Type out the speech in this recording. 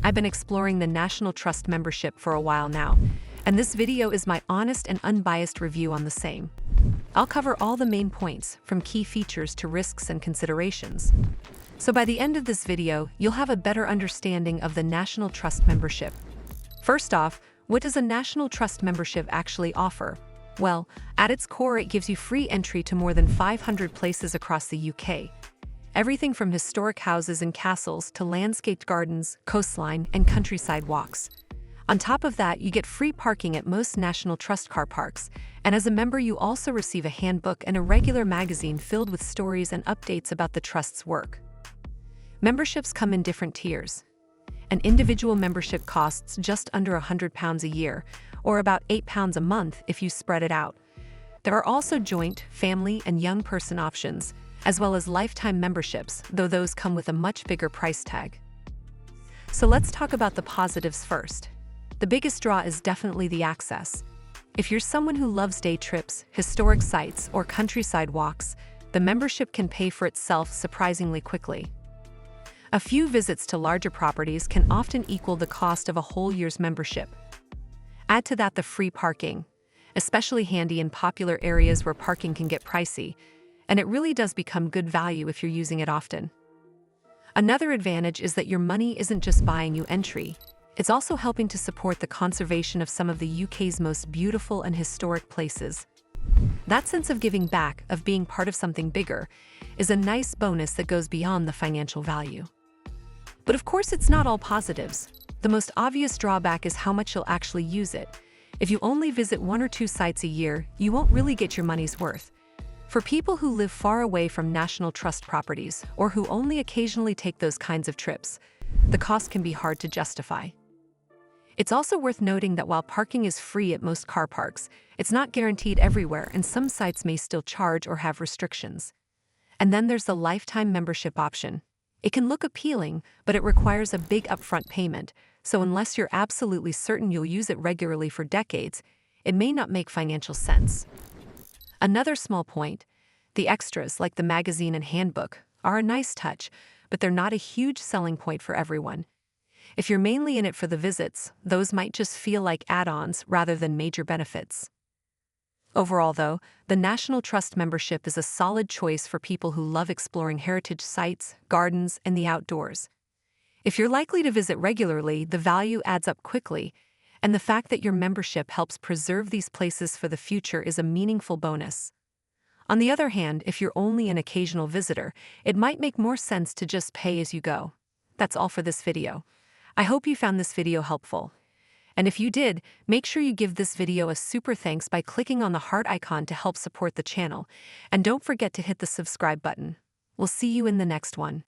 I've been exploring the National Trust membership for a while now, and this video is my honest and unbiased review on the same. I'll cover all the main points, from key features to risks and considerations. So by the end of this video, you'll have a better understanding of the National Trust membership. First off, what does a National Trust membership actually offer? Well, at its core, it gives you free entry to more than 500 places across the UK. Everything from historic houses and castles to landscaped gardens, coastline, and countryside walks. On top of that, you get free parking at most National Trust car parks, and as a member you also receive a handbook and a regular magazine filled with stories and updates about the Trust's work. Memberships come in different tiers. An individual membership costs just under £100 a year, or about £8 a month if you spread it out. There are also joint, family, and young person options, as well as lifetime memberships, though those come with a much bigger price tag. So let's talk about the positives first. The biggest draw is definitely the access. If you're someone who loves day trips, historic sites, or countryside walks, the membership can pay for itself surprisingly quickly. A few visits to larger properties can often equal the cost of a whole year's membership. Add to that the free parking, especially handy in popular areas where parking can get pricey, and it really does become good value if you're using it often. Another advantage is that your money isn't just buying you entry, it's also helping to support the conservation of some of the UK's most beautiful and historic places. That sense of giving back, of being part of something bigger, is a nice bonus that goes beyond the financial value. But of course, it's not all positives. The most obvious drawback is how much you'll actually use it. If you only visit 1 or 2 sites a year, you won't really get your money's worth. For people who live far away from National Trust properties, or who only occasionally take those kinds of trips, the cost can be hard to justify. It's also worth noting that while parking is free at most car parks, it's not guaranteed everywhere, and some sites may still charge or have restrictions. And then there's the lifetime membership option. It can look appealing, but it requires a big upfront payment, so unless you're absolutely certain you'll use it regularly for decades, it may not make financial sense. Another small point, the extras like the magazine and handbook are a nice touch, but they're not a huge selling point for everyone. If you're mainly in it for the visits, those might just feel like add-ons rather than major benefits. Overall, though, the National Trust membership is a solid choice for people who love exploring heritage sites, gardens, and the outdoors. If you're likely to visit regularly, the value adds up quickly, and the fact that your membership helps preserve these places for the future is a meaningful bonus. On the other hand, if you're only an occasional visitor, it might make more sense to just pay as you go. That's all for this video. I hope you found this video helpful. And if you did, make sure you give this video a super thanks by clicking on the heart icon to help support the channel. And don't forget to hit the subscribe button. We'll see you in the next one.